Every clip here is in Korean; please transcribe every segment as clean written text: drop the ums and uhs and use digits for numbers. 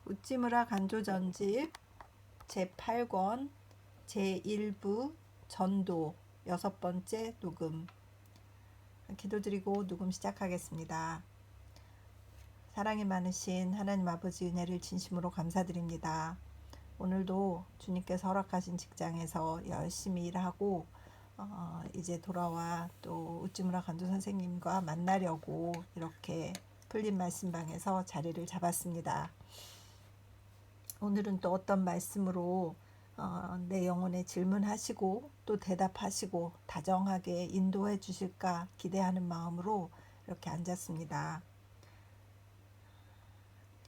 우찌무라 간조전집 제8권 제1부 전도 6번째 녹음. 기도드리고 녹음 시작하겠습니다. 사랑이 많으신 하나님 아버지 은혜를 진심으로 감사드립니다. 오늘도 주님께서 허락하신 직장에서 열심히 일하고 이제 돌아와 또 우찌무라 간조 선생님과 만나려고 이렇게 풀린 말씀방에서 자리를 잡았습니다. 오늘은 또 어떤 말씀으로 내 영혼에 질문하시고 또 대답하시고 다정하게 인도해 주실까 기대하는 마음으로 이렇게 앉았습니다.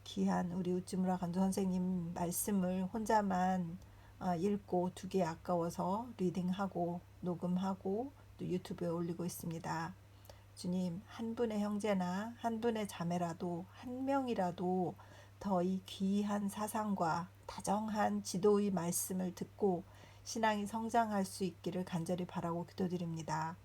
귀한 우리 우찌무라 간조 선생님 말씀을 혼자만 읽고 두기 아까워서 리딩하고 녹음하고 또 유튜브에 올리고 있습니다. 주님, 한 분의 형제나 한 분의 자매라도 한 명이라도 더 이 귀한 사상과 다정한 지도의 말씀을 듣고 신앙이 성장할 수 있기를 간절히 바라고 기도드립니다.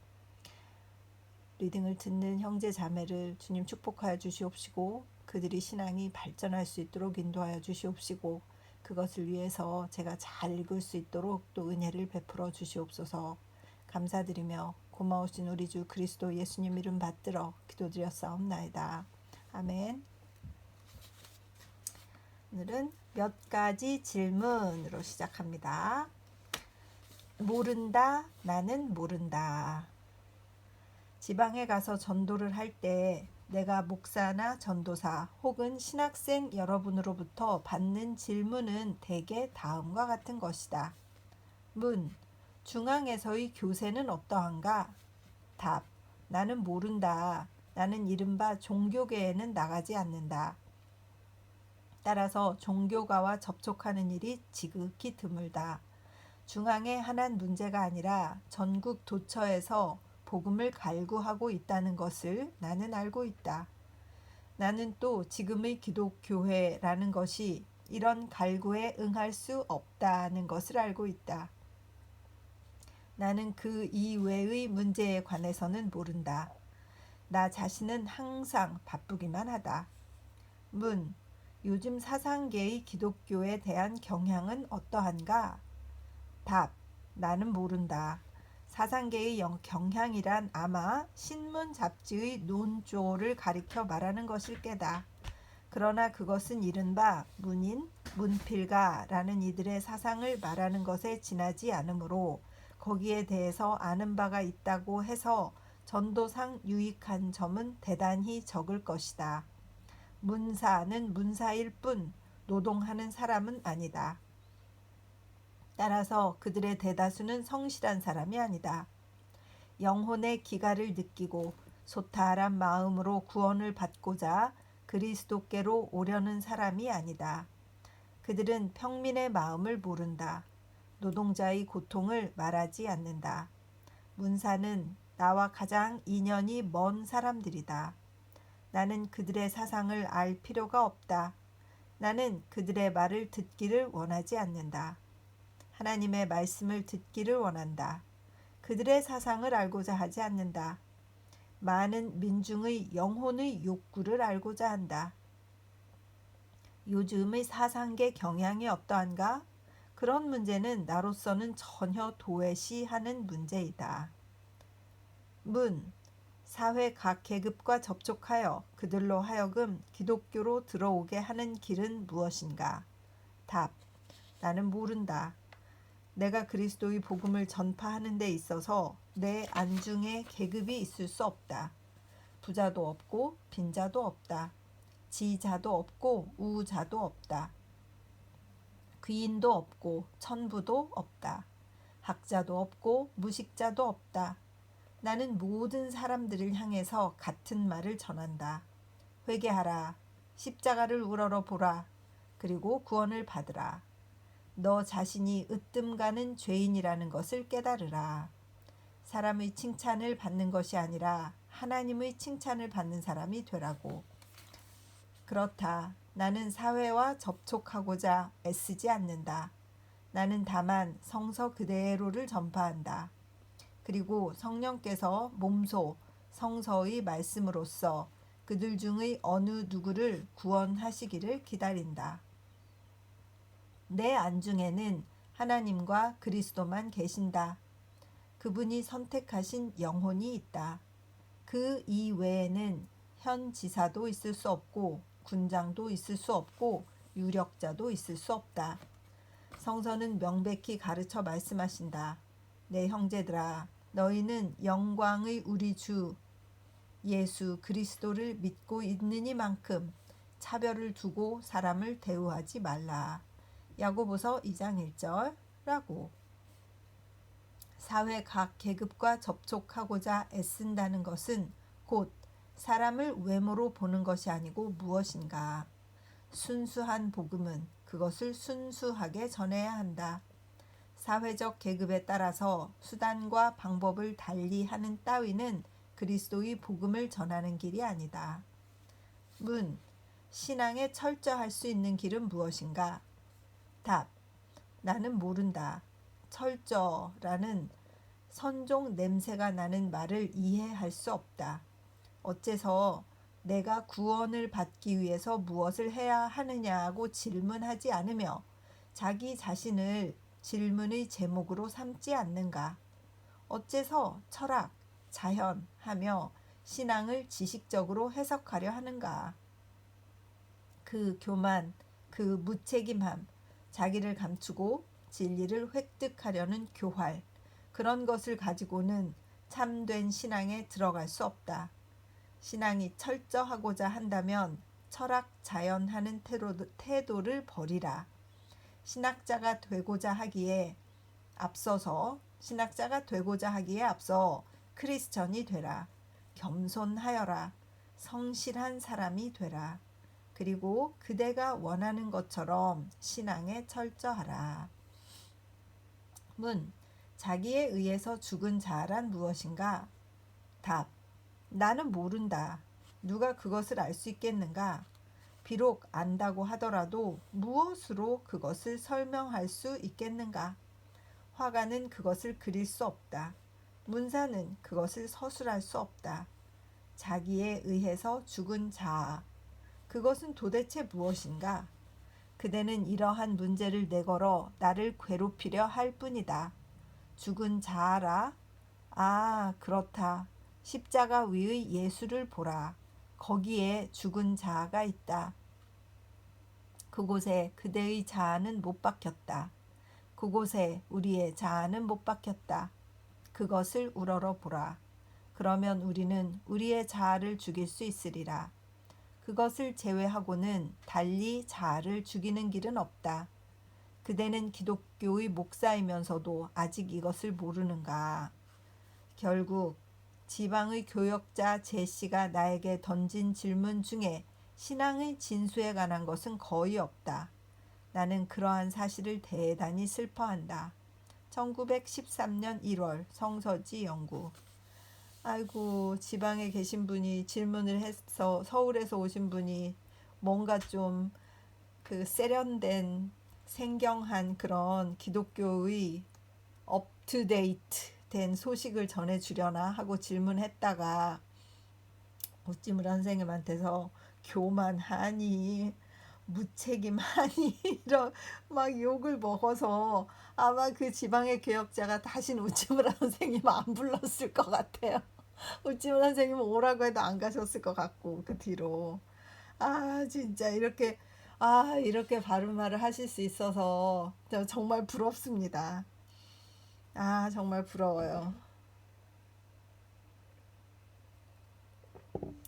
리딩을 듣는 형제 자매를 주님 축복하여 주시옵시고 그들이 신앙이 발전할 수 있도록 인도하여 주시옵시고 그것을 위해서 제가 잘 읽을 수 있도록 또 은혜를 베풀어 주시옵소서. 감사드리며 고마우신 우리 주 그리스도 예수님 이름 받들어 기도드렸사옵나이다. 아멘. 오늘은 몇 가지 질문으로 시작합니다. 모른다, 나는 모른다. 지방에 가서 전도를 할 때 내가 목사나 전도사 혹은 신학생 여러분으로부터 받는 질문은 대개 다음과 같은 것이다. 문, 중앙에서의 교세는 어떠한가? 답, 나는 모른다. 나는 이른바 종교계에는 나가지 않는다. 따라서 종교가와 접촉하는 일이 지극히 드물다. 중앙에 하나는 문제가 아니라 전국 도처에서 복음을 갈구하고 있다는 것을 나는 알고 있다. 나는 또 지금의 기독교회라는 것이 이런 갈구에 응할 수 없다는 것을 알고 있다. 나는 그 이외의 문제에 관해서는 모른다. 나 자신은 항상 바쁘기만 하다. 문, 요즘 사상계의 기독교에 대한 경향은 어떠한가? 답, 나는 모른다. 사상계의 경향이란 아마 신문 잡지의 논조를 가리켜 말하는 것일 게다. 그러나 그것은 이른바 문인, 문필가라는 이들의 사상을 말하는 것에 지나지 않으므로 거기에 대해서 아는 바가 있다고 해서 전도상 유익한 점은 대단히 적을 것이다. 문사는 문사일 뿐 노동하는 사람은 아니다. 따라서 그들의 대다수는 성실한 사람이 아니다. 영혼의 기갈을 느끼고 소탈한 마음으로 구원을 받고자 그리스도께로 오려는 사람이 아니다. 그들은 평민의 마음을 모른다. 노동자의 고통을 말하지 않는다. 문사는 나와 가장 인연이 먼 사람들이다. 나는 그들의 사상을 알 필요가 없다. 나는 그들의 말을 듣기를 원하지 않는다. 하나님의 말씀을 듣기를 원한다. 그들의 사상을 알고자 하지 않는다. 많은 민중의 영혼의 욕구를 알고자 한다. 요즘의 사상계 경향이 어떠한가? 그런 문제는 나로서는 전혀 도외시하는 문제이다. 문, 사회 각 계급과 접촉하여 그들로 하여금 기독교로 들어오게 하는 길은 무엇인가? 답, 나는 모른다. 내가 그리스도의 복음을 전파하는 데 있어서 내 안중에 계급이 있을 수 없다. 부자도 없고 빈자도 없다. 지자도 없고 우자도 없다. 귀인도 없고 천부도 없다. 학자도 없고 무식자도 없다. 나는 모든 사람들을 향해서 같은 말을 전한다. 회개하라. 십자가를 우러러보라. 그리고 구원을 받으라. 너 자신이 으뜸가는 죄인이라는 것을 깨달으라. 사람의 칭찬을 받는 것이 아니라 하나님의 칭찬을 받는 사람이 되라고. 그렇다. 나는 사회와 접촉하고자 애쓰지 않는다. 나는 다만 성서 그대로를 전파한다. 그리고 성령께서 몸소 성서의 말씀으로써 그들 중의 어느 누구를 구원하시기를 기다린다. 내 안중에는 하나님과 그리스도만 계신다. 그분이 선택하신 영혼이 있다. 그 이외에는 현 지사도 있을 수 없고 군장도 있을 수 없고 유력자도 있을 수 없다. 성서는 명백히 가르쳐 말씀하신다. 내 형제들아, 너희는 영광의 우리 주 예수 그리스도를 믿고 있느니만큼 차별을 두고 사람을 대우하지 말라. 야고보서 2장 1절라고. 사회 각 계급과 접촉하고자 애쓴다는 것은 곧 사람을 외모로 보는 것이 아니고 무엇인가. 순수한 복음은 그것을 순수하게 전해야 한다. 사회적 계급에 따라서 수단과 방법을 달리하는 따위는 그리스도의 복음을 전하는 길이 아니다. 문. 신앙에 철저할 수 있는 길은 무엇인가? 답. 나는 모른다. 철저라는 선종 냄새가 나는 말을 이해할 수 없다. 어째서 내가 구원을 받기 위해서 무엇을 해야 하느냐고 질문하지 않으며 자기 자신을 질문의 제목으로 삼지 않는가? 어째서 철학, 자연 하며 신앙을 지식적으로 해석하려 하는가? 그 교만, 그 무책임함, 자기를 감추고 진리를 획득하려는 교활, 그런 것을 가지고는 참된 신앙에 들어갈 수 없다. 신앙이 철저하고자 한다면 철학, 자연하는 태도를 버리라. 신학자가 되고자 하기에 앞서 크리스천이 되라. 겸손하여라. 성실한 사람이 되라. 그리고 그대가 원하는 것처럼 신앙에 철저하라. 문. 자기에 의해서 죽은 자란 무엇인가? 답. 나는 모른다. 누가 그것을 알 수 있겠는가? 비록 안다고 하더라도 무엇으로 그것을 설명할 수 있겠는가? 화가는 그것을 그릴 수 없다. 문사는 그것을 서술할 수 없다. 자기에 의해서 죽은 자, 그것은 도대체 무엇인가? 그대는 이러한 문제를 내걸어 나를 괴롭히려 할 뿐이다. 죽은 자라? 아, 그렇다. 십자가 위의 예수를 보라. 거기에 죽은 자아가 있다. 그곳에 그대의 자아는 못 박혔다. 그곳에 우리의 자아는 못 박혔다. 그것을 우러러 보라. 그러면 우리는 우리의 자아를 죽일 수 있으리라. 그것을 제외하고는 달리 자아를 죽이는 길은 없다. 그대는 기독교의 목사이면서도 아직 이것을 모르는가? 결국 지방의 교역자 제시가 나에게 던진 질문 중에 신앙의 진수에 관한 것은 거의 없다. 나는 그러한 사실을 대단히 슬퍼한다. 1913년 1월 성서지 연구. 아이고, 지방에 계신 분이 질문을 해서 서울에서 오신 분이 뭔가 좀 그 세련된 생경한 그런 기독교의 업투데이트 된 소식을 전해주려나 하고 질문했다가 오찌무라 선생님한테서 교만하니 무책임하니 이런 막 욕을 먹어서 아마 그 지방의 교역자가 다신 우찌무라 선생님 안 불렀을 것 같아요. 우찌무라 선생님 오라고 해도 안 가셨을 것 같고 그 뒤로. 아 진짜 이렇게 바른 말을 하실 수 있어서 저 정말 부럽습니다. 아 정말 부러워요.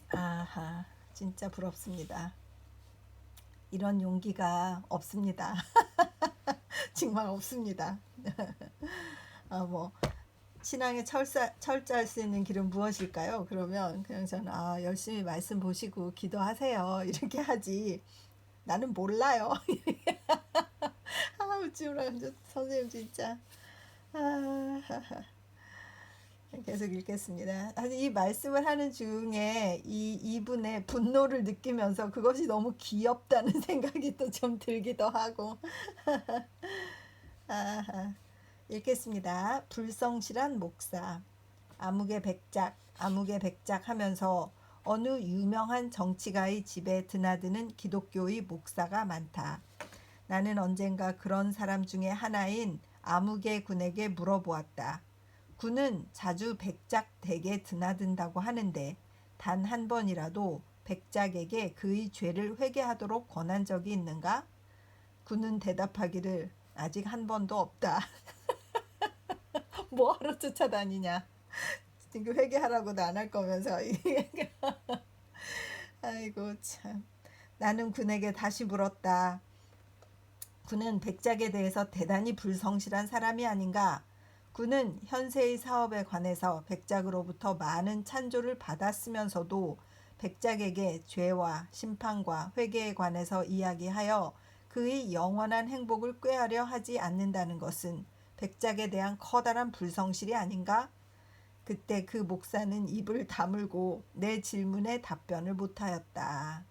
아하 진짜 부럽습니다. 이런 용기가 없습니다. 정말 없습니다. 뭐 신앙에 철저할 수 있는 길은 무엇일까요? 그러면 그냥 저는 열심히 말씀 보시고 기도하세요. 이렇게 하지. 나는 몰라요. 우찌무라 선생님 진짜. 계속 읽겠습니다. 이 말씀을 하는 중에 이분의 분노를 느끼면서 그것이 너무 귀엽다는 생각이 또 좀 들기도 하고. 읽겠습니다. 불성실한 목사. 아무개 백작 하면서 어느 유명한 정치가의 집에 드나드는 기독교의 목사가 많다. 나는 언젠가 그런 사람 중에 하나인 아무개 군에게 물어보았다. 군은 자주 백작댁에 드나든다고 하는데 단 한 번이라도 백작에게 그의 죄를 회개하도록 권한 적이 있는가? 군은 대답하기를 아직 한 번도 없다. 뭐하러 쫓아다니냐? 지금 회개하라고도 안 할 거면서. 아이고 참. 나는 군에게 다시 물었다. 군은 백작에 대해서 대단히 불성실한 사람이 아닌가? 군은 현세의 사업에 관해서 백작으로부터 많은 찬조를 받았으면서도 백작에게 죄와 심판과 회개에 관해서 이야기하여 그의 영원한 행복을 꾀하려 하지 않는다는 것은 백작에 대한 커다란 불성실이 아닌가? 그때 그 목사는 입을 다물고 내 질문에 답변을 못하였다.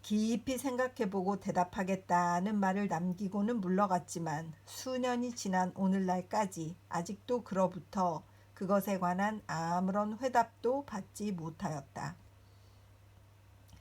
깊이 생각해보고 대답하겠다는 말을 남기고는 물러갔지만 수년이 지난 오늘날까지 아직도 그로부터 그것에 관한 아무런 회답도 받지 못하였다.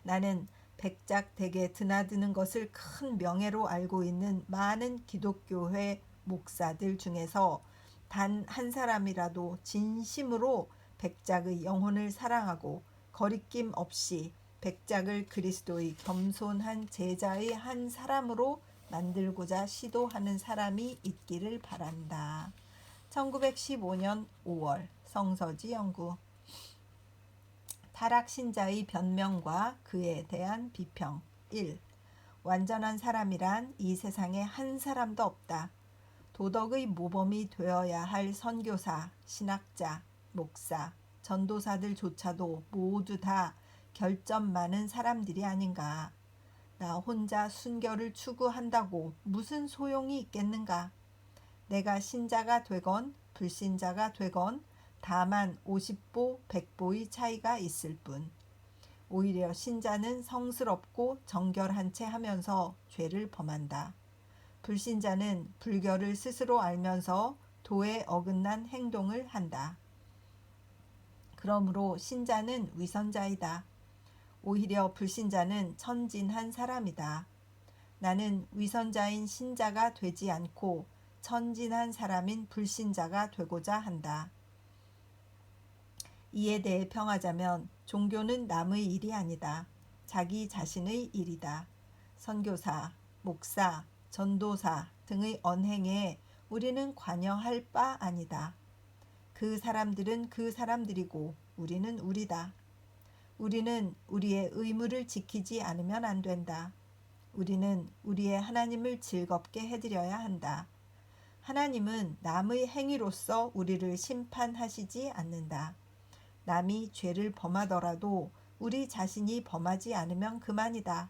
나는 백작댁에 드나드는 것을 큰 명예로 알고 있는 많은 기독교회 목사들 중에서 단 한 사람이라도 진심으로 백작의 영혼을 사랑하고 거리낌 없이 백작을 그리스도의 겸손한 제자의 한 사람으로 만들고자 시도하는 사람이 있기를 바란다. 1915년 5월 성서지 연구. 타락신자의 변명과 그에 대한 비평. 1. 완전한 사람이란 이 세상에 한 사람도 없다. 도덕의 모범이 되어야 할 선교사, 신학자, 목사, 전도사들조차도 모두 다 결점 많은 사람들이 아닌가. 나 혼자 순결을 추구한다고 무슨 소용이 있겠는가. 내가 신자가 되건 불신자가 되건 다만 50보 100보의 차이가 있을 뿐. 오히려 신자는 성스럽고 정결한 채 하면서 죄를 범한다. 불신자는 불결을 스스로 알면서 도에 어긋난 행동을 한다. 그러므로 신자는 위선자이다. 오히려 불신자는 천진한 사람이다. 나는 위선자인 신자가 되지 않고 천진한 사람인 불신자가 되고자 한다. 이에 대해 평하자면 종교는 남의 일이 아니다. 자기 자신의 일이다. 선교사, 목사, 전도사 등의 언행에 우리는 관여할 바 아니다. 그 사람들은 그 사람들이고 우리는 우리다. 우리는 우리의 의무를 지키지 않으면 안 된다. 우리는 우리의 하나님을 즐겁게 해드려야 한다. 하나님은 남의 행위로서 우리를 심판하시지 않는다. 남이 죄를 범하더라도 우리 자신이 범하지 않으면 그만이다.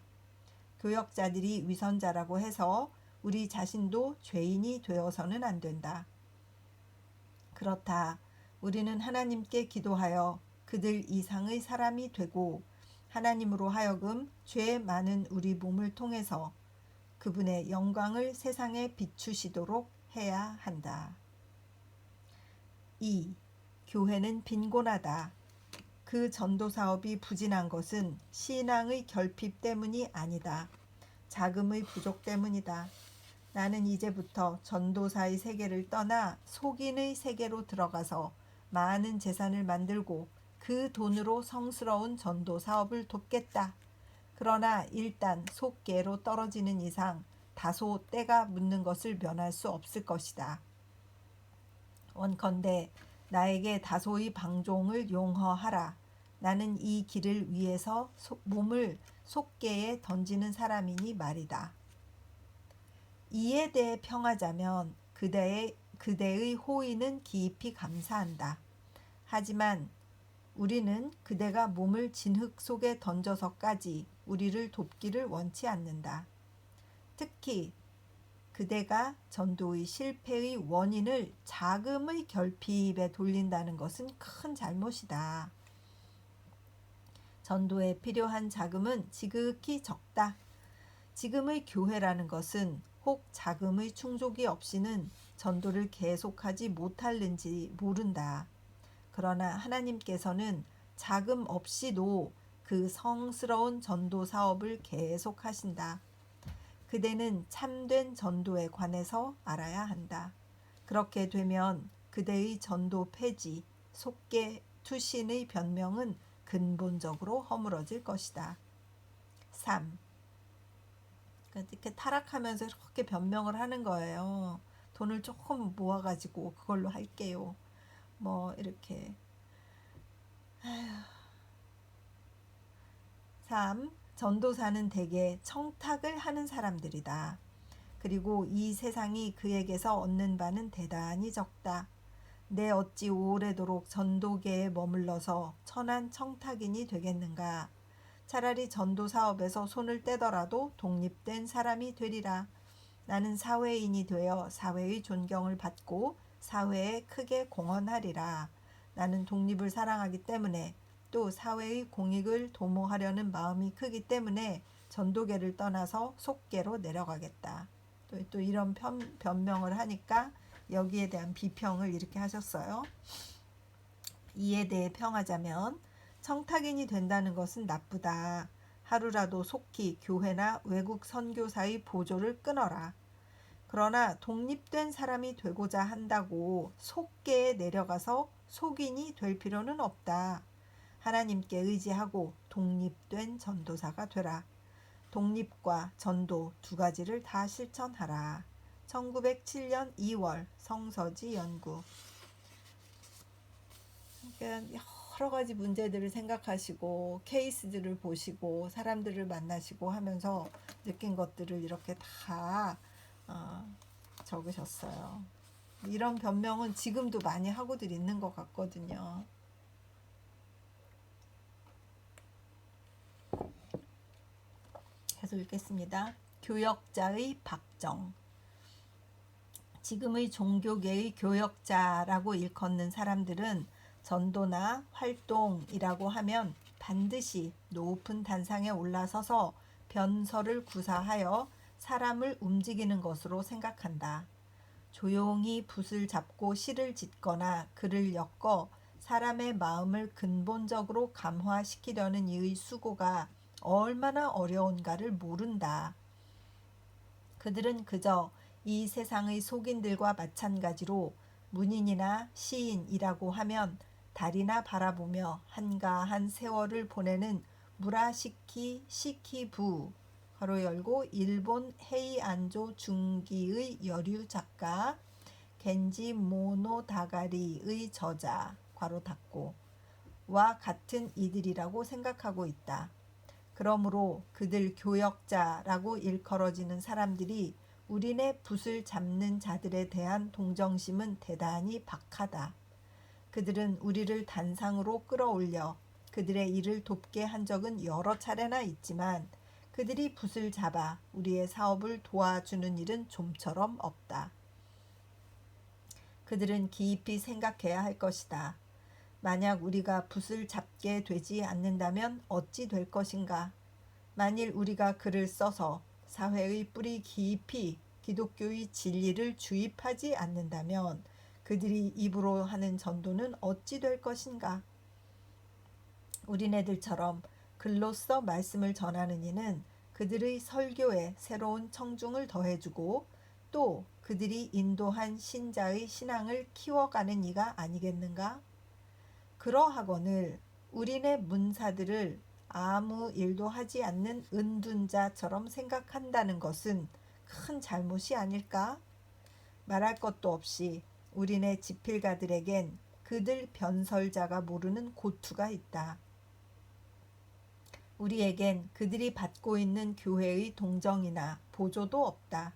교역자들이 위선자라고 해서 우리 자신도 죄인이 되어서는 안 된다. 그렇다. 우리는 하나님께 기도하여 그들 이상의 사람이 되고 하나님으로 하여금 죄 많은 우리 몸을 통해서 그분의 영광을 세상에 비추시도록 해야 한다. 2. 교회는 빈곤하다. 그 전도사업이 부진한 것은 신앙의 결핍 때문이 아니다. 자금의 부족 때문이다. 나는 이제부터 전도사의 세계를 떠나 속인의 세계로 들어가서 많은 재산을 만들고 그 돈으로 성스러운 전도 사업을 돕겠다. 그러나 일단 속계로 떨어지는 이상 다소 때가 묻는 것을 면할 수 없을 것이다. 원컨대 나에게 다소의 방종을 용허하라. 나는 이 길을 위해서 몸을 속계에 던지는 사람이니 말이다. 이에 대해 평하자면 그대의 호의는 깊이 감사한다. 하지만 우리는 그대가 몸을 진흙 속에 던져서까지 우리를 돕기를 원치 않는다. 특히 그대가 전도의 실패의 원인을 자금의 결핍에 돌린다는 것은 큰 잘못이다. 전도에 필요한 자금은 지극히 적다. 지금의 교회라는 것은 혹 자금의 충족이 없이는 전도를 계속하지 못할는지 모른다. 그러나 하나님께서는 자금 없이도 그 성스러운 전도 사업을 계속하신다. 그대는 참된 전도에 관해서 알아야 한다. 그렇게 되면 그대의 전도 폐지, 속계 투신의 변명은 근본적으로 허물어질 것이다. 3. 이렇게 타락하면서 이렇게 변명을 하는 거예요. 돈을 조금 모아가지고 그걸로 할게요. 뭐 이렇게. 3. 전도사는 대개 청탁을 하는 사람들이다. 그리고 이 세상이 그에게서 얻는 바는 대단히 적다. 내 어찌 오래도록 전도계에 머물러서 천한 청탁인이 되겠는가. 차라리 전도 사업에서 손을 떼더라도 독립된 사람이 되리라. 나는 사회인이 되어 사회의 존경을 받고 사회에 크게 공헌하리라. 나는 독립을 사랑하기 때문에 또 사회의 공익을 도모하려는 마음이 크기 때문에 전도계를 떠나서 속계로 내려가겠다. 또 이런 변명을 하니까 여기에 대한 비평을 이렇게 하셨어요. 이에 대해 평하자면 청탁인이 된다는 것은 나쁘다. 하루라도 속히 교회나 외국 선교사의 보조를 끊어라. 그러나 독립된 사람이 되고자 한다고 속계에 내려가서 속인이 될 필요는 없다. 하나님께 의지하고 독립된 전도사가 되라. 독립과 전도 두 가지를 다 실천하라. 1907년 2월 성서지 연구. 그러니까 여러 가지 문제들을 생각하시고 케이스들을 보시고 사람들을 만나시고 하면서 느낀 것들을 이렇게 다 적으셨어요. 이런 변명은 지금도 많이 하고들 있는 것 같거든요. 계속 읽겠습니다. 교역자의 박정. 지금의 종교계의 교역자라고 일컫는 사람들은 전도나 활동이라고 하면 반드시 높은 단상에 올라서서 변설을 구사하여 사람을 움직이는 것으로 생각한다. 조용히 붓을 잡고 시를 짓거나 글을 엮어 사람의 마음을 근본적으로 감화시키려는 이의 수고가 얼마나 어려운가를 모른다. 그들은 그저 이 세상의 속인들과 마찬가지로 문인이나 시인이라고 하면 달이나 바라보며 한가한 세월을 보내는 무라시키 시키부 괄호 열고 일본 헤이안조 중기의 여류 작가 겐지 모노다가리의 저자 괄호 닫고 와 같은 이들이라고 생각하고 있다. 그러므로 그들 교역자라고 일컬어지는 사람들이 우리네 붓을 잡는 자들에 대한 동정심은 대단히 박하다. 그들은 우리를 단상으로 끌어올려 그들의 일을 돕게 한 적은 여러 차례나 있지만 그들이 붓을 잡아 우리의 사업을 도와주는 일은 좀처럼 없다. 그들은 깊이 생각해야 할 것이다. 만약 우리가 붓을 잡게 되지 않는다면 어찌 될 것인가? 만일 우리가 글을 써서 사회의 뿌리 깊이 기독교의 진리를 주입하지 않는다면 그들이 입으로 하는 전도는 어찌 될 것인가? 우리네들처럼 글로써 말씀을 전하는 이는 그들의 설교에 새로운 청중을 더해주고 또 그들이 인도한 신자의 신앙을 키워가는 이가 아니겠는가? 그러하거늘 우리네 문사들을 아무 일도 하지 않는 은둔자처럼 생각한다는 것은 큰 잘못이 아닐까? 말할 것도 없이 우리네 지필가들에겐 그들 변설자가 모르는 고투가 있다. 우리에겐 그들이 받고 있는 교회의 동정이나 보조도 없다.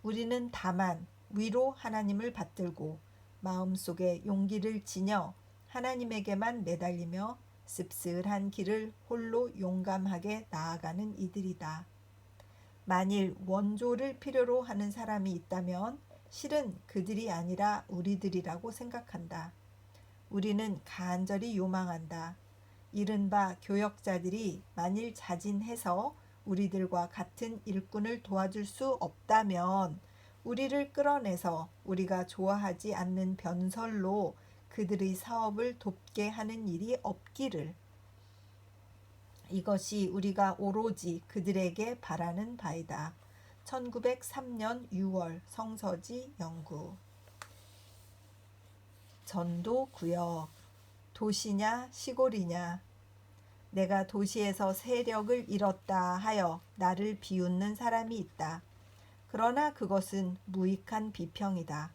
우리는 다만 위로 하나님을 받들고 마음속에 용기를 지녀 하나님에게만 매달리며 씁쓸한 길을 홀로 용감하게 나아가는 이들이다. 만일 원조를 필요로 하는 사람이 있다면 실은 그들이 아니라 우리들이라고 생각한다. 우리는 간절히 요망한다. 이른바 교역자들이 만일 자진해서 우리들과 같은 일꾼을 도와줄 수 없다면 우리를 끌어내서 우리가 좋아하지 않는 변설로 그들의 사업을 돕게 하는 일이 없기를. 이것이 우리가 오로지 그들에게 바라는 바이다. 1903년 6월 성서지 연구. 전도구역. 도시냐 시골이냐. 내가 도시에서 세력을 잃었다 하여 나를 비웃는 사람이 있다. 그러나 그것은 무익한 비평이다.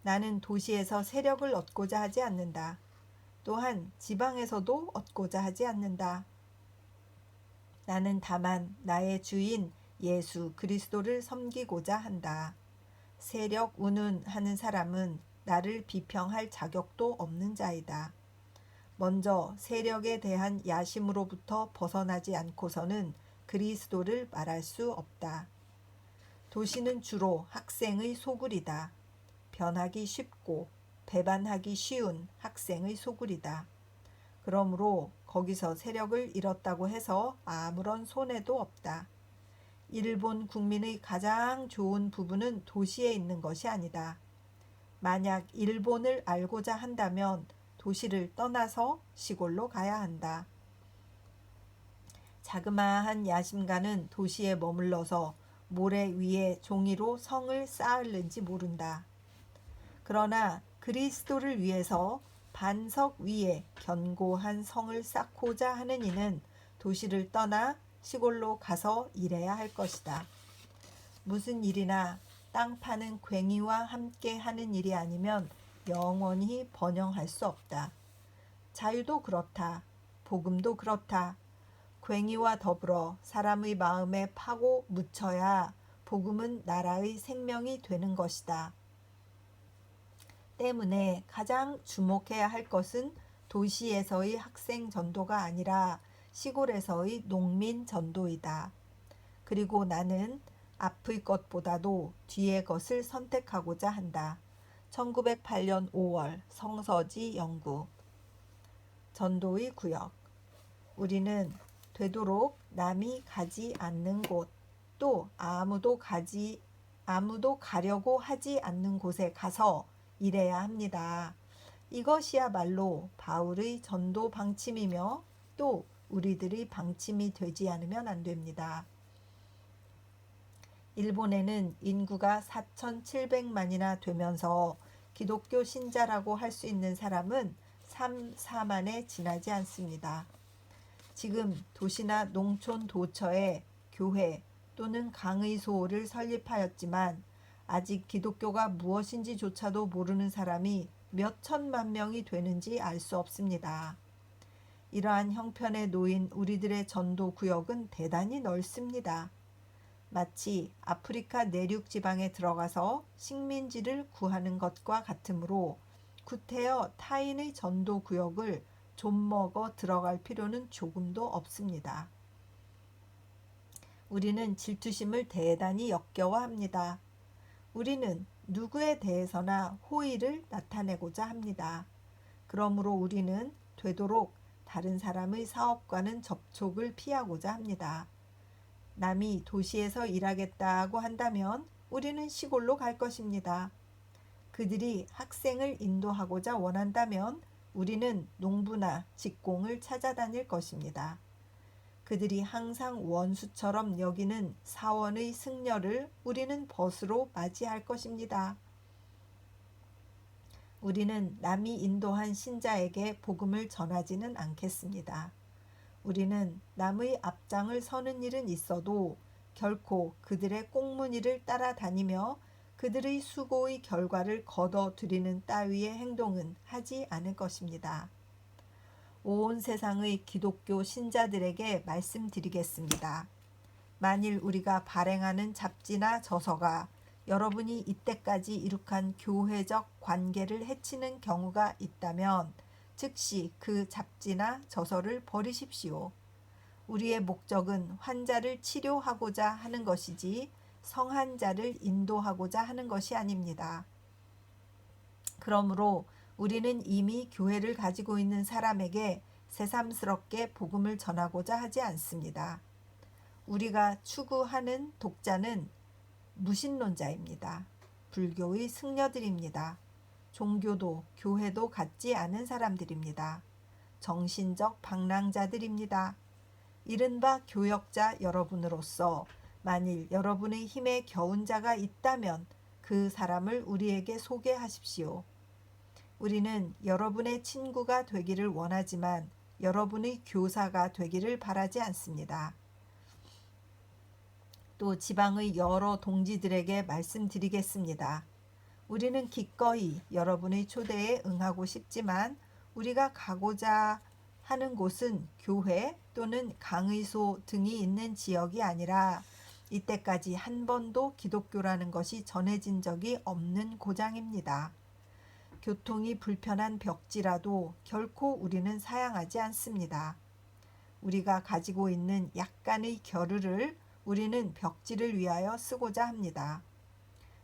나는 도시에서 세력을 얻고자 하지 않는다. 또한 지방에서도 얻고자 하지 않는다. 나는 다만 나의 주인 예수 그리스도를 섬기고자 한다. 세력 운운하는 사람은 나를 비평할 자격도 없는 자이다. 먼저 세력에 대한 야심으로부터 벗어나지 않고서는 그리스도를 말할 수 없다. 도시는 주로 학생의 소굴이다. 변하기 쉽고 배반하기 쉬운 학생의 소굴이다. 그러므로 거기서 세력을 잃었다고 해서 아무런 손해도 없다. 일본 국민의 가장 좋은 부분은 도시에 있는 것이 아니다. 만약 일본을 알고자 한다면 도시를 떠나서 시골로 가야 한다. 자그마한 야심가는 도시에 머물러서 모래 위에 종이로 성을 쌓을는지 모른다. 그러나 그리스도를 위해서 반석 위에 견고한 성을 쌓고자 하는 이는 도시를 떠나 시골로 가서 일해야 할 것이다. 무슨 일이나 땅 파는 괭이와 함께 하는 일이 아니면 영원히 번영할 수 없다. 자유도 그렇다. 복음도 그렇다. 괭이와 더불어 사람의 마음에 파고 묻혀야 복음은 나라의 생명이 되는 것이다. 때문에 가장 주목해야 할 것은 도시에서의 학생 전도가 아니라 시골에서의 농민 전도이다. 그리고 나는 앞의 것보다도 뒤의 것을 선택하고자 한다. 1908년 5월 성서지 연구. 전도의 구역. 우리는 되도록 남이 가지 않는 곳, 또 아무도 가려고 하지 않는 곳에 가서 일해야 합니다. 이것이야말로 바울의 전도 방침이며 또 우리들의 방침이 되지 않으면 안 됩니다. 일본에는 인구가 4,700만이나 되면서 기독교 신자라고 할 수 있는 사람은 3, 4만에 지나지 않습니다. 지금 도시나 농촌 도처에 교회 또는 강의소를 설립하였지만 아직 기독교가 무엇인지조차도 모르는 사람이 몇 천만 명이 되는지 알 수 없습니다. 이러한 형편에 놓인 우리들의 전도 구역은 대단히 넓습니다. 마치 아프리카 내륙 지방에 들어가서 식민지를 구하는 것과 같으므로 구태여 타인의 전도 구역을 좀먹어 들어갈 필요는 조금도 없습니다. 우리는 질투심을 대단히 역겨워합니다. 우리는 누구에 대해서나 호의를 나타내고자 합니다. 그러므로 우리는 되도록 다른 사람의 사업과는 접촉을 피하고자 합니다. 남이 도시에서 일하겠다고 한다면 우리는 시골로 갈 것입니다. 그들이 학생을 인도하고자 원한다면 우리는 농부나 직공을 찾아다닐 것입니다. 그들이 항상 원수처럼 여기는 사원의 승려를 우리는 벗으로 맞이할 것입니다. 우리는 남이 인도한 신자에게 복음을 전하지는 않겠습니다. 우리는 남의 앞장을 서는 일은 있어도 결코 그들의 꽁무니를 따라다니며 그들의 수고의 결과를 거둬들이는 따위의 행동은 하지 않을 것입니다. 온 세상의 기독교 신자들에게 말씀드리겠습니다. 만일 우리가 발행하는 잡지나 저서가 여러분이 이때까지 이룩한 교회적 관계를 해치는 경우가 있다면 즉시 그 잡지나 저서를 버리십시오. 우리의 목적은 환자를 치료하고자 하는 것이지 성한자를 인도하고자 하는 것이 아닙니다. 그러므로 우리는 이미 교회를 가지고 있는 사람에게 새삼스럽게 복음을 전하고자 하지 않습니다. 우리가 추구하는 독자는 무신론자입니다. 불교의 승려들입니다. 종교도 교회도 갖지 않은 사람들입니다. 정신적 방랑자들입니다. 이른바 교역자 여러분으로서 만일 여러분의 힘에 겨운 자가 있다면 그 사람을 우리에게 소개하십시오. 우리는 여러분의 친구가 되기를 원하지만 여러분의 교사가 되기를 바라지 않습니다. 또 지방의 여러 동지들에게 말씀드리겠습니다. 우리는 기꺼이 여러분의 초대에 응하고 싶지만 우리가 가고자 하는 곳은 교회 또는 강의소 등이 있는 지역이 아니라 이때까지 한 번도 기독교라는 것이 전해진 적이 없는 고장입니다. 교통이 불편한 벽지라도 결코 우리는 사양하지 않습니다. 우리가 가지고 있는 약간의 겨를을 우리는 벽지를 위하여 쓰고자 합니다.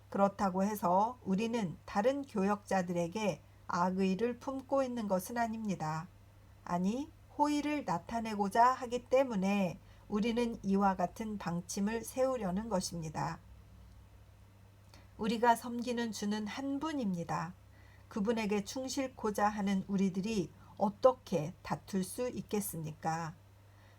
그렇다고 해서 우리는 다른 교역자들에게 악의를 품고 있는 것은 아닙니다. 아니, 호의를 나타내고자 하기 때문에 우리는 이와 같은 방침을 세우려는 것입니다. 우리가 섬기는 주는 한 분입니다. 그분에게 충실코자 하는 우리들이 어떻게 다툴 수 있겠습니까?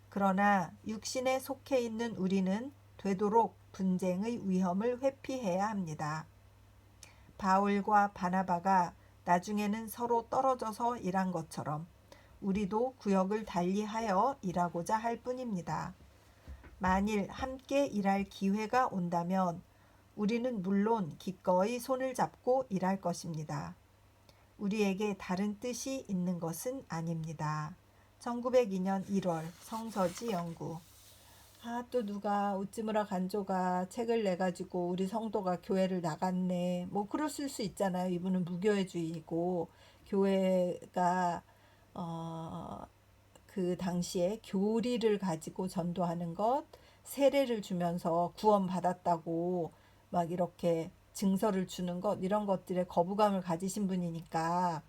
그러나 육신에 속해 있는 우리는 되도록 분쟁의 위험을 회피해야 합니다. 바울과 바나바가 나중에는 서로 떨어져서 일한 것처럼 우리도 구역을 달리하여 일하고자 할 뿐입니다. 만일 함께 일할 기회가 온다면 우리는 물론 기꺼이 손을 잡고 일할 것입니다. 우리에게 다른 뜻이 있는 것은 아닙니다. 1902년 1월 성서지 연구. 또 누가 우찌무라 간조가 책을 내가지고 우리 성도가 교회를 나갔네. 뭐 그랬을 수 있잖아요. 이분은 무교회주의이고 교회가 그 당시에 교리를 가지고 전도하는 것, 세례를 주면서 구원받았다고 막 이렇게 증서를 주는 것, 이런 것들에 거부감을 가지신 분이니까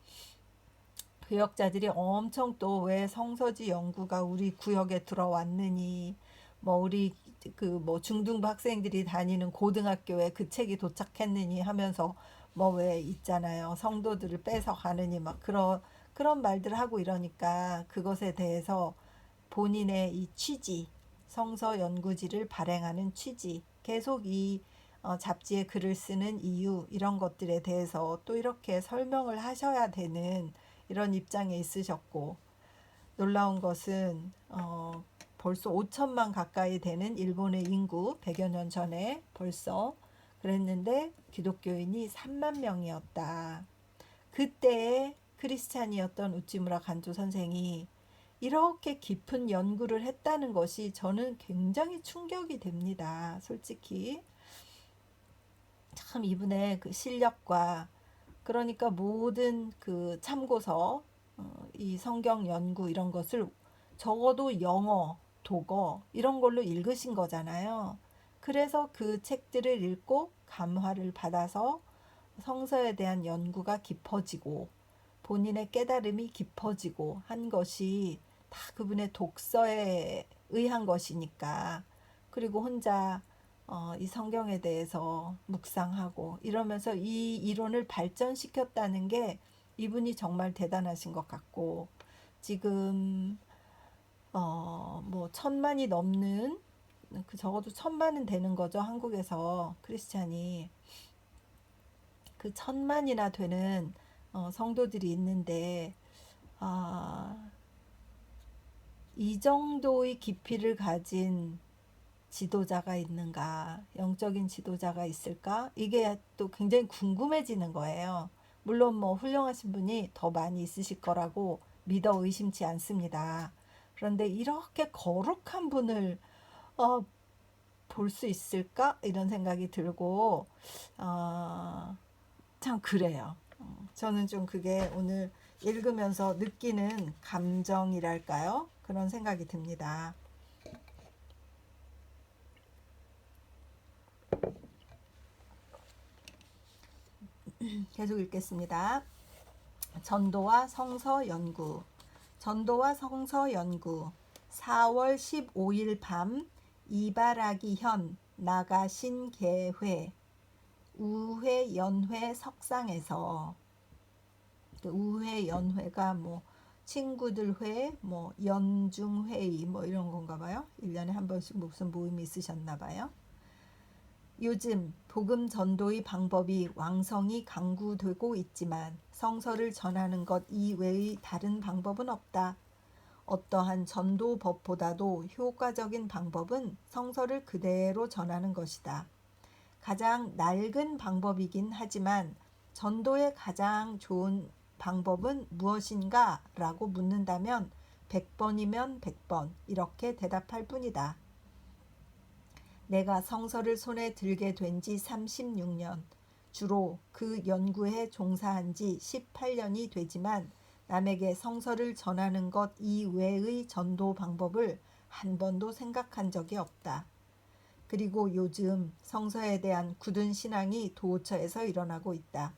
교역자들이 엄청 또 왜 성서지 연구가 우리 구역에 들어왔느니, 뭐 우리 그 뭐 중등부 학생들이 다니는 고등학교에 그 책이 도착했느니 하면서 뭐 왜 있잖아요. 성도들을 뺏어가느니 막 그런 말들 하고 이러니까 그것에 대해서 본인의 이 취지, 성서 연구지를 발행하는 취지, 계속 이 잡지에 글을 쓰는 이유, 이런 것들에 대해서 또 이렇게 설명을 하셔야 되는 이런 입장에 있으셨고, 놀라운 것은 벌써 5천만 가까이 되는 일본의 인구, 100여 년 전에 벌써 그랬는데 기독교인이 3만 명이었다. 그때의 크리스찬이었던 우찌무라 간조 선생이 이렇게 깊은 연구를 했다는 것이 저는 굉장히 충격이 됩니다. 솔직히 참 이분의 그 실력과, 그러니까 모든 그 참고서, 이 성경 연구 이런 것을 적어도 영어, 독어 이런 걸로 읽으신 거잖아요. 그래서 그 책들을 읽고 감화를 받아서 성서에 대한 연구가 깊어지고 본인의 깨달음이 깊어지고 한 것이 다 그분의 독서에 의한 것이니까. 그리고 혼자 이 성경에 대해서 묵상하고 이러면서 이 이론을 발전시켰다는 게 이분이 정말 대단하신 것 같고, 지금 뭐 1,000만이 넘는, 그 적어도 1,000만은 되는 거죠. 한국에서 크리스찬이 그 1,000만이나 되는 성도들이 있는데, 이 정도의 깊이를 가진 지도자가 있는가, 영적인 지도자가 있을까? 이게 또 굉장히 궁금해지는 거예요. 물론 뭐 훌륭하신 분이 더 많이 있으실 거라고 믿어 의심치 않습니다. 그런데 이렇게 거룩한 분을 볼 수 있을까? 이런 생각이 들고 참 그래요. 저는 좀 그게 오늘 읽으면서 느끼는 감정이랄까요? 그런 생각이 듭니다. 계속 읽겠습니다. 전도와 성서 연구. 전도와 성서 연구. 4월 15일 밤 이바라기 현 나가신계회 우회 연회 석상에서, 우회 연회가 뭐 친구들 회, 뭐 연중회의 뭐 이런 건가 봐요. 1년에 한 번씩 무슨 모임이 있으셨나 봐요. 요즘 복음 전도의 방법이 왕성히 강구되고 있지만 성서를 전하는 것 이외의 다른 방법은 없다. 어떠한 전도법보다도 효과적인 방법은 성서를 그대로 전하는 것이다. 가장 낡은 방법이긴 하지만 전도의 가장 좋은 방법은 무엇인가? 라고 묻는다면 100번이면 100번 이렇게 대답할 뿐이다. 내가 성서를 손에 들게 된 지 36년, 주로 그 연구에 종사한 지 18년이 되지만 남에게 성서를 전하는 것 이외의 전도 방법을 한 번도 생각한 적이 없다. 그리고 요즘 성서에 대한 굳은 신앙이 도처에서 일어나고 있다.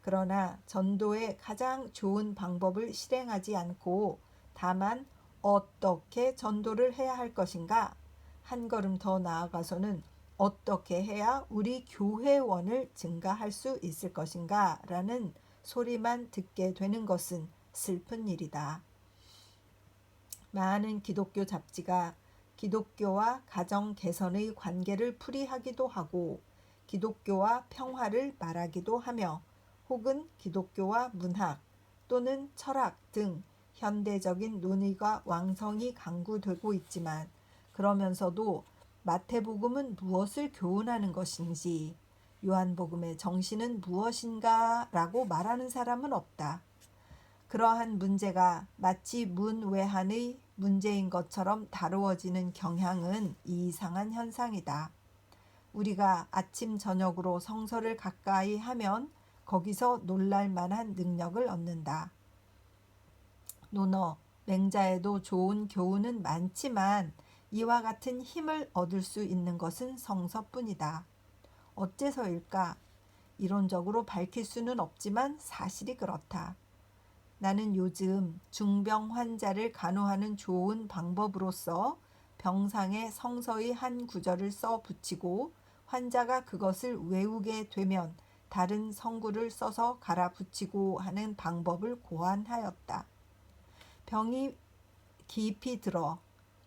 그러나 전도의 가장 좋은 방법을 실행하지 않고 다만 어떻게 전도를 해야 할 것인가? 한 걸음 더 나아가서는 어떻게 해야 우리 교회원을 증가할 수 있을 것인가? 라는 소리만 듣게 되는 것은 슬픈 일이다. 많은 기독교 잡지가 기독교와 가정 개선의 관계를 풀이하기도 하고 기독교와 평화를 말하기도 하며 혹은 기독교와 문학 또는 철학 등 현대적인 논의가 왕성히 강구되고 있지만 그러면서도 마태복음은 무엇을 교훈하는 것인지 요한복음의 정신은 무엇인가 라고 말하는 사람은 없다. 그러한 문제가 마치 문외한의 문제인 것처럼 다루어지는 경향은 이상한 현상이다. 우리가 아침 저녁으로 성서를 가까이 하면 거기서 놀랄 만한 능력을 얻는다. 논어, 맹자에도 좋은 교훈은 많지만 이와 같은 힘을 얻을 수 있는 것은 성서뿐이다. 어째서일까? 이론적으로 밝힐 수는 없지만 사실이 그렇다. 나는 요즘 중병 환자를 간호하는 좋은 방법으로서 병상에 성서의 한 구절을 써 붙이고 환자가 그것을 외우게 되면 다른 성구를 써서 갈아 붙이고 하는 방법을 고안하였다. 병이 깊이 들어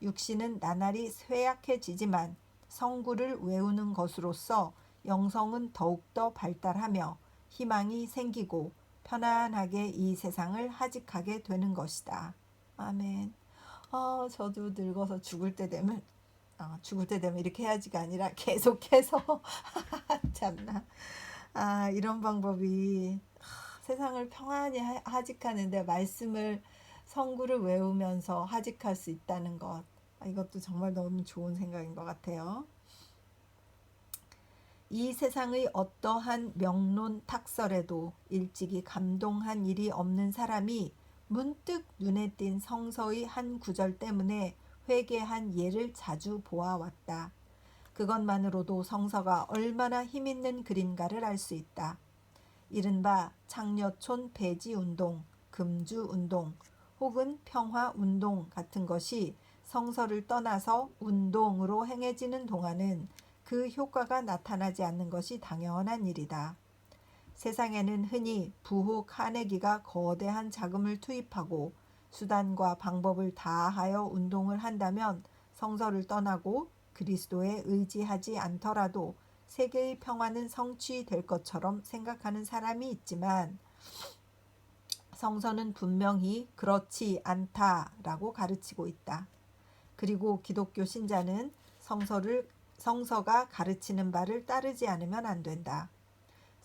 육신은 나날이 쇠약해지지만 성구를 외우는 것으로써 영성은 더욱더 발달하며 희망이 생기고 편안하게 이 세상을 하직하게 되는 것이다. 아멘. 저도 늙어서 죽을 때 되면 이렇게 해야지가 아니라 계속해서 참나. 이런 방법이 세상을 평안히 하직하는데 말씀을 성구를 외우면서 하직할 수 있다는 것. 이것도 정말 너무 좋은 생각인 것 같아요. 이 세상의 어떠한 명론 탁설에도 일찍이 감동한 일이 없는 사람이 문득 눈에 띈 성서의 한 구절 때문에 회개한 예를 자주 보아왔다. 그것만으로도 성서가 얼마나 힘있는 글인가를 알 수 있다. 이른바 창녀촌 폐지운동, 금주운동 혹은 평화운동 같은 것이 성서를 떠나서 운동으로 행해지는 동안은 그 효과가 나타나지 않는 것이 당연한 일이다. 세상에는 흔히 부호 카네기가 거대한 자금을 투입하고 수단과 방법을 다하여 운동을 한다면 성서를 떠나고 그리스도에 의지하지 않더라도 세계의 평화는 성취될 것처럼 생각하는 사람이 있지만 성서는 분명히 그렇지 않다라고 가르치고 있다. 그리고 기독교 신자는 성서가 가르치는 바를 따르지 않으면 안 된다.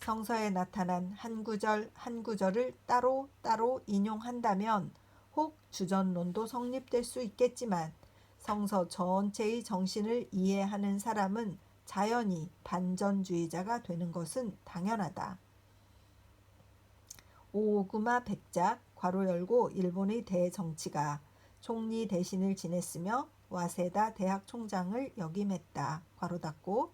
성서에 나타난 한 구절 한 구절을 따로 인용한다면 혹 주전론도 성립될 수 있겠지만 성서 전체의 정신을 이해하는 사람은 자연히 반전주의자가 되는 것은 당연하다. 오구마 백작 괄호 열고 일본의 대정치가 총리 대신을 지냈으며 와세다 대학 총장을 역임했다. 괄호 닫고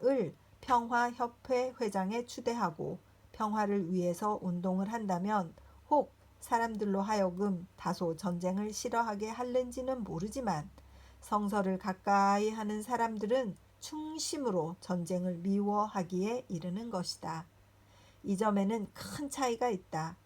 을 평화협회 회장에 추대하고 평화를 위해서 운동을 한다면 혹 사람들로 하여금 다소 전쟁을 싫어하게 할는지는 모르지만 성서를 가까이 하는 사람들은 충심으로 전쟁을 미워하기에 이르는 것이다. 이 점에는 큰 차이가 있다.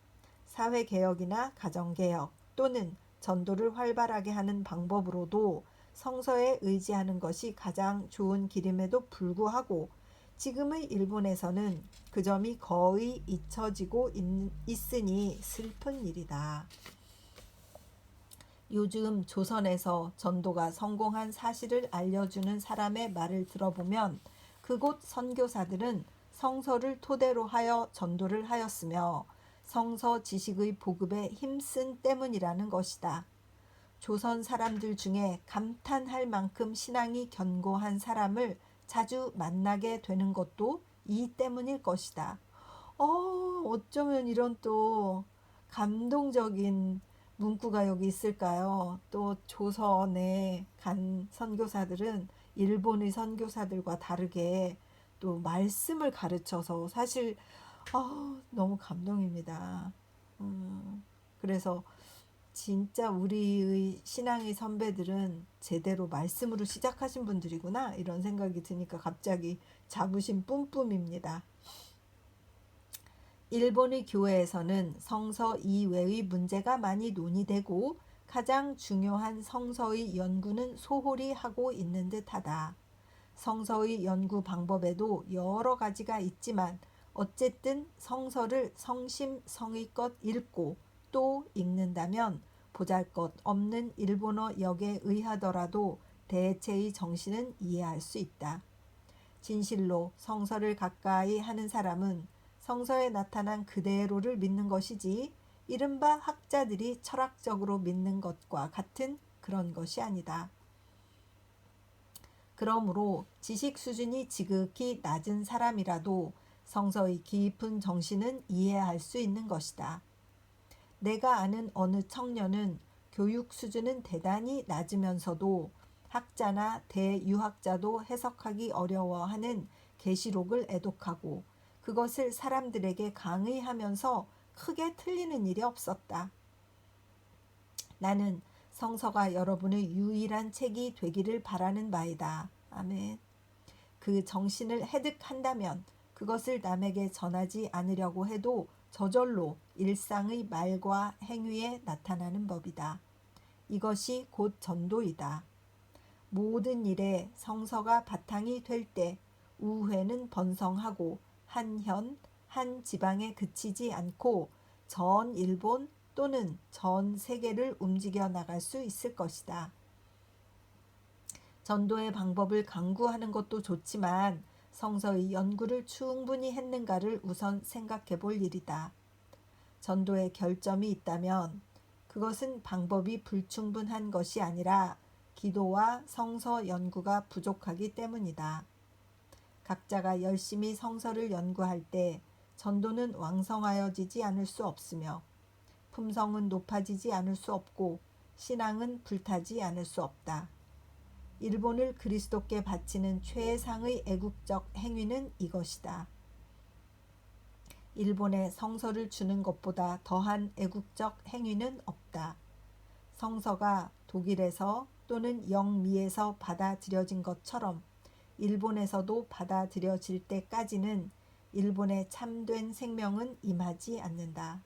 사회개혁이나 가정개혁 또는 전도를 활발하게 하는 방법으로도 성서에 의지하는 것이 가장 좋은 길임에도 불구하고 지금의 일본에서는 그 점이 거의 잊혀지고 있으니 슬픈 일이다. 요즘 조선에서 전도가 성공한 사실을 알려주는 사람의 말을 들어보면 그곳 선교사들은 성서를 토대로 하여 전도를 하였으며 성서 지식의 보급에 힘쓴 때문이라는 것이다. 조선 사람들 중에 감탄할 만큼 신앙이 견고한 사람을 자주 만나게 되는 것도 이 때문일 것이다. 어쩌면 이런 또 감동적인 문구가 여기 있을까요? 또 조선에 간 선교사들은 일본의 선교사들과 다르게 또 말씀을 가르쳐서 사실 너무 감동입니다. 그래서 진짜 우리의 신앙의 선배들은 제대로 말씀으로 시작하신 분들이구나 이런 생각이 드니까 갑자기 자부심 뿜뿜입니다. 일본의 교회에서는 성서 이외의 문제가 많이 논의되고 가장 중요한 성서의 연구는 소홀히 하고 있는 듯하다. 성서의 연구 방법에도 여러 가지가 있지만 어쨌든 성서를 성심성의껏 읽고 또 읽는다면 보잘것없는 일본어 역에 의하더라도 대체의 정신은 이해할 수 있다. 진실로 성서를 가까이 하는 사람은 성서에 나타난 그대로를 믿는 것이지 이른바 학자들이 철학적으로 믿는 것과 같은 그런 것이 아니다. 그러므로 지식 수준이 지극히 낮은 사람이라도 성서의 깊은 정신은 이해할 수 있는 것이다. 내가 아는 어느 청년은 교육 수준은 대단히 낮으면서도 학자나 대유학자도 해석하기 어려워하는 계시록을 애독하고 그것을 사람들에게 강의하면서 크게 틀리는 일이 없었다. 나는 성서가 여러분의 유일한 책이 되기를 바라는 바이다. 아멘. 그 정신을 해득한다면 그것을 남에게 전하지 않으려고 해도 저절로 일상의 말과 행위에 나타나는 법이다. 이것이 곧 전도이다. 모든 일에 성서가 바탕이 될 때 우회는 번성하고 한 현, 한 지방에 그치지 않고 전 일본 또는 전 세계를 움직여 나갈 수 있을 것이다. 전도의 방법을 강구하는 것도 좋지만 성서의 연구를 충분히 했는가를 우선 생각해 볼 일이다. 전도에 결점이 있다면 그것은 방법이 불충분한 것이 아니라 기도와 성서 연구가 부족하기 때문이다. 각자가 열심히 성서를 연구할 때 전도는 왕성하여지지 않을 수 없으며 품성은 높아지지 않을 수 없고 신앙은 불타지 않을 수 없다. 일본을 그리스도께 바치는 최상의 애국적 행위는 이것이다. 일본에 성서를 주는 것보다 더한 애국적 행위는 없다. 성서가 독일에서 또는 영미에서 받아들여진 것처럼 일본에서도 받아들여질 때까지는 일본의 참된 생명은 임하지 않는다.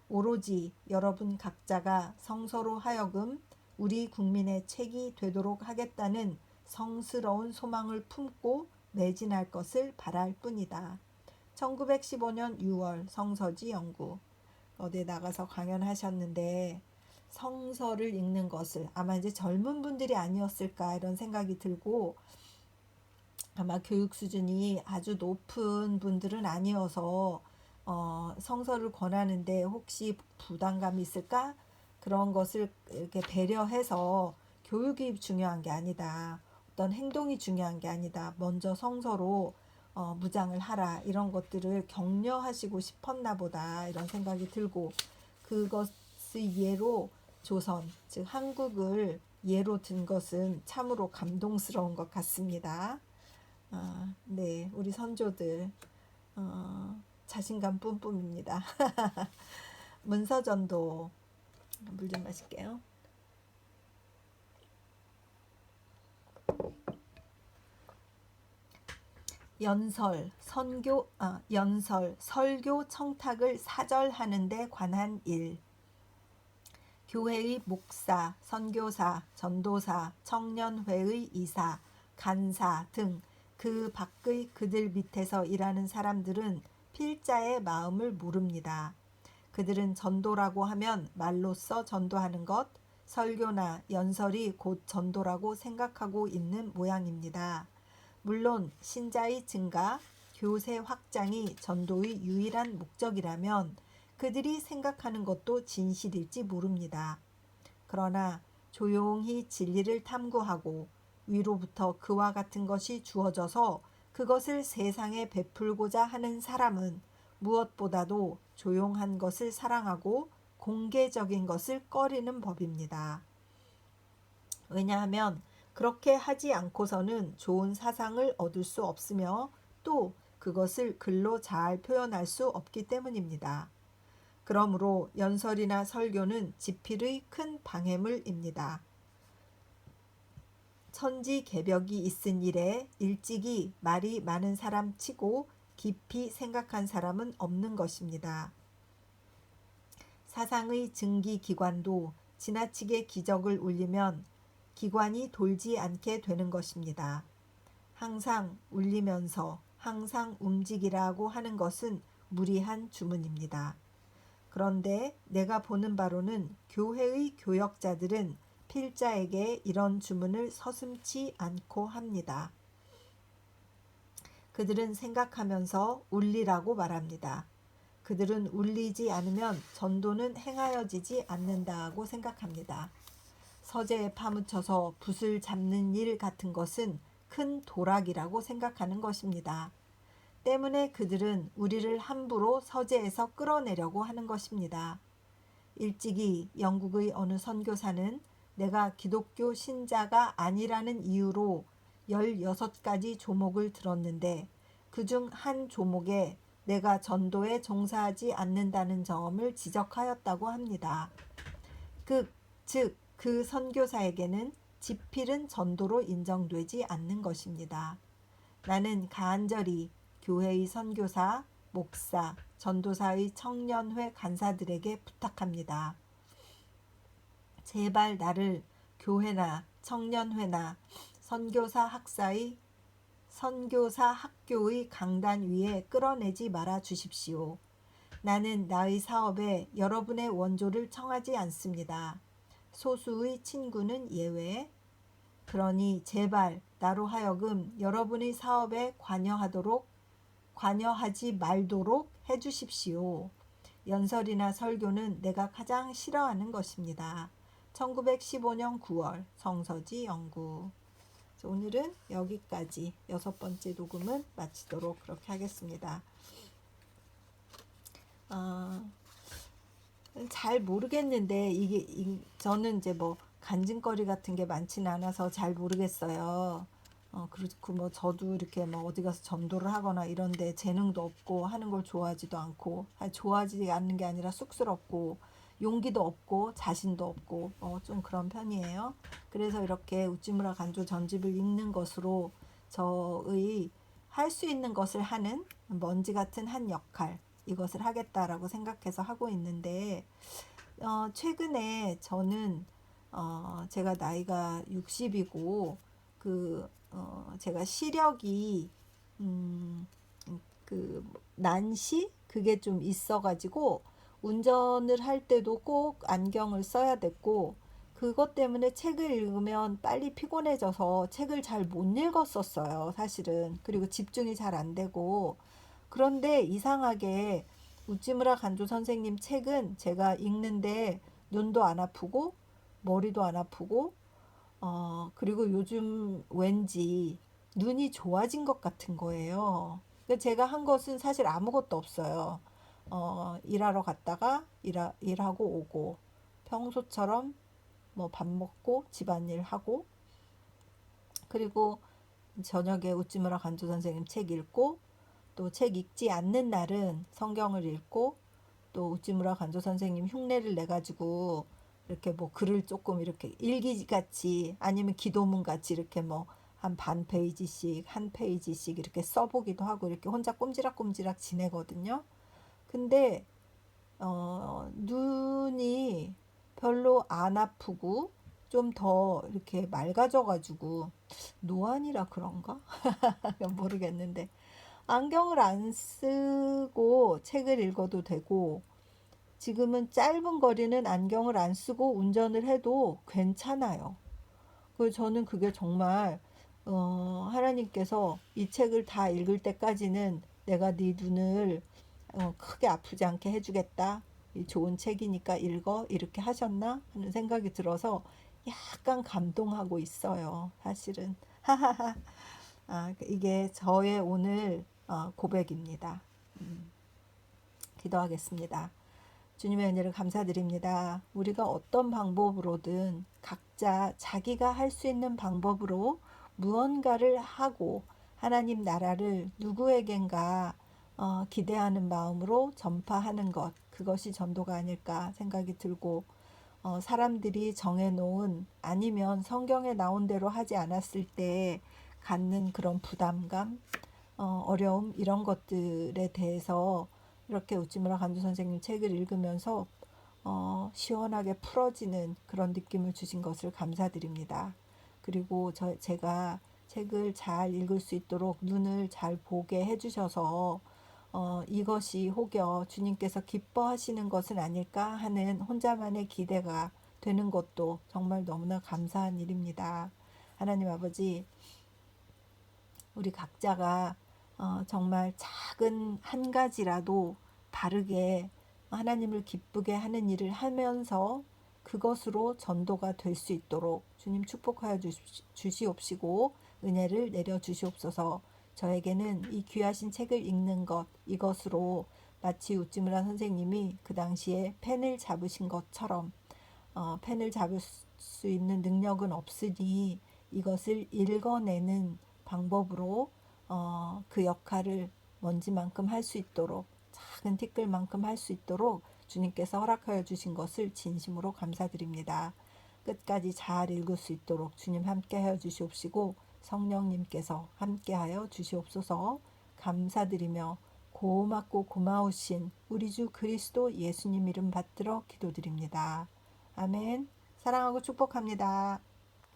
오로지 여러분 각자가 성서로 하여금 우리 국민의 책이 되도록 하겠다는 성스러운 소망을 품고 매진할 것을 바랄 뿐이다. 1915년 6월 성서지 연구. 어디에 나가서 강연하셨는데 성서를 읽는 것을 아마 이제 젊은 분들이 아니었을까 이런 생각이 들고 아마 교육 수준이 아주 높은 분들은 아니어서 성서를 권하는데 혹시 부담감이 있을까? 그런 것을 이렇게 배려해서 교육이 중요한 게 아니다. 어떤 행동이 중요한 게 아니다. 먼저 성서로 무장을 하라. 이런 것들을 격려하시고 싶었나 보다. 이런 생각이 들고 그것의 예로 조선, 즉 한국을 예로 든 것은 참으로 감동스러운 것 같습니다. 네, 우리 선조들 자신감 뿜뿜입니다. 문서전도 물 좀 마실게요. 연설, 설교 청탁을 사절하는 데 관한 일. 교회의 목사, 선교사, 전도사, 청년회의 이사, 간사 등 그 밖의 그들 밑에서 일하는 사람들은 필자의 마음을 모릅니다. 그들은 전도라고 하면 말로써 전도하는 것, 설교나 연설이 곧 전도라고 생각하고 있는 모양입니다. 물론 신자의 증가, 교세 확장이 전도의 유일한 목적이라면 그들이 생각하는 것도 진실일지 모릅니다. 그러나 조용히 진리를 탐구하고 위로부터 그와 같은 것이 주어져서 그것을 세상에 베풀고자 하는 사람은 무엇보다도 조용한 것을 사랑하고 공개적인 것을 꺼리는 법입니다. 왜냐하면 그렇게 하지 않고서는 좋은 사상을 얻을 수 없으며 또 그것을 글로 잘 표현할 수 없기 때문입니다. 그러므로 연설이나 설교는 지필의 큰 방해물입니다. 천지개벽이 있은 일에 일찍이 말이 많은 사람 치고 깊이 생각한 사람은 없는 것입니다. 사상의 증기기관도 지나치게 기적을 울리면 기관이 돌지 않게 되는 것입니다. 항상 울리면서 항상 움직이라고 하는 것은 무리한 주문입니다. 그런데 내가 보는 바로는 교회의 교역자들은 필자에게 이런 주문을 서슴지 않고 합니다. 그들은 생각하면서 울리라고 말합니다. 그들은 울리지 않으면 전도는 행하여지지 않는다고 생각합니다. 서재에 파묻혀서 붓을 잡는 일 같은 것은 큰 도락이라고 생각하는 것입니다. 때문에 그들은 우리를 함부로 서재에서 끌어내려고 하는 것입니다. 일찍이 영국의 어느 선교사는 내가 기독교 신자가 아니라는 이유로 16가지 조목을 들었는데 그중 한 조목에 내가 전도에 종사하지 않는다는 점을 지적하였다고 합니다. 즉 그 선교사에게는 지필은 전도로 인정되지 않는 것입니다. 나는 간절히 교회의 선교사, 목사, 전도사의 청년회 간사들에게 부탁합니다. 제발 나를 교회나 청년회나 선교사 학교의 강단 위에 끌어내지 말아 주십시오. 나는 나의 사업에 여러분의 원조를 청하지 않습니다. 소수의 친구는 예외. 그러니 제발 나로 하여금 여러분의 사업에 관여하지 말도록 해주십시오. 연설이나 설교는 내가 가장 싫어하는 것입니다. 1915년 9월 성서지 영구. 오늘은 여기까지 6번째 녹음은 마치도록 그렇게 하겠습니다. 잘 모르겠는데 저는 이제 뭐 간증거리 같은 게 많지는 않아서 잘 모르겠어요. 그렇고 뭐 저도 이렇게 뭐 어디 가서 전도를 하거나 이런데 재능도 없고 하는 걸 좋아하지도 않고, 좋아하지 않는 게 아니라 쑥스럽고 용기도 없고 자신도 없고 좀 그런 편이에요. 그래서 이렇게 우찌무라 간조 전집을 읽는 것으로 저의 할 수 있는 것을 하는 먼지 같은 한 역할, 이것을 하겠다라고 생각해서 하고 있는데 최근에 저는 제가 나이가 60이고 제가 시력이 난시 그게 좀 있어가지고 운전을 할 때도 꼭 안경을 써야 됐고, 그것 때문에 책을 읽으면 빨리 피곤해져서 책을 잘 못 읽었었어요, 사실은. 그리고 집중이 잘 안 되고. 그런데 이상하게 우찌무라 간조 선생님 책은 제가 읽는데 눈도 안 아프고 머리도 안 아프고 그리고 요즘 왠지 눈이 좋아진 것 같은 거예요. 제가 한 것은 사실 아무것도 없어요. 일하러 갔다가 일하고 오고 평소처럼 뭐 밥 먹고 집안일 하고, 그리고 저녁에 우찌무라 간조 선생님 책 읽고, 또 책 읽지 않는 날은 성경을 읽고, 또 우찌무라 간조 선생님 흉내를 내가지고 이렇게 뭐 글을 조금 이렇게 일기같이 아니면 기도문 같이 이렇게 뭐 한 반 페이지씩 한 페이지씩 이렇게 써보기도 하고 이렇게 혼자 꼼지락꼼지락 지내거든요. 근데 눈이 별로 안 아프고 좀 더 이렇게 맑아져가지고 노안이라 그런가? 모르겠는데 안경을 안 쓰고 책을 읽어도 되고 지금은 짧은 거리는 안경을 안 쓰고 운전을 해도 괜찮아요. 그래서 저는 그게 정말 하나님께서 이 책을 다 읽을 때까지는 내가 네 눈을 크게 아프지 않게 해주겠다. 이 좋은 책이니까 읽어. 이렇게 하셨나? 하는 생각이 들어서 약간 감동하고 있어요. 사실은. 이게 저의 오늘 고백입니다. 기도하겠습니다. 주님의 은혜를 감사드립니다. 우리가 어떤 방법으로든 각자 자기가 할 수 있는 방법으로 무언가를 하고 하나님 나라를 누구에겐가 기대하는 마음으로 전파하는 것, 그것이 전도가 아닐까 생각이 들고 사람들이 정해놓은 아니면 성경에 나온 대로 하지 않았을 때 갖는 그런 부담감, 어려움 이런 것들에 대해서 이렇게 웃지마라 간주 선생님 책을 읽으면서 시원하게 풀어지는 그런 느낌을 주신 것을 감사드립니다. 그리고 제가 책을 잘 읽을 수 있도록 눈을 잘 보게 해주셔서 이것이 혹여 주님께서 기뻐하시는 것은 아닐까 하는 혼자만의 기대가 되는 것도 정말 너무나 감사한 일입니다. 하나님 아버지, 우리 각자가 정말 작은 한 가지라도 바르게 하나님을 기쁘게 하는 일을 하면서 그것으로 전도가 될 수 있도록 주님 축복하여 주시옵시고 은혜를 내려 주시옵소서. 저에게는 이 귀하신 책을 읽는 것, 이것으로 마치 우찌무라 선생님이 그 당시에 펜을 잡으신 것처럼 펜을 잡을 수 있는 능력은 없으니 이것을 읽어내는 방법으로 그 역할을 먼지만큼 할 수 있도록 작은 티끌만큼 할 수 있도록 주님께서 허락하여 주신 것을 진심으로 감사드립니다. 끝까지 잘 읽을 수 있도록 주님 함께하여 주시옵시고 성령님께서 함께하여 주시옵소서. 감사드리며 고맙고 고마우신 우리 주 그리스도 예수님 이름 받들어 기도드립니다. 아멘. 사랑하고 축복합니다.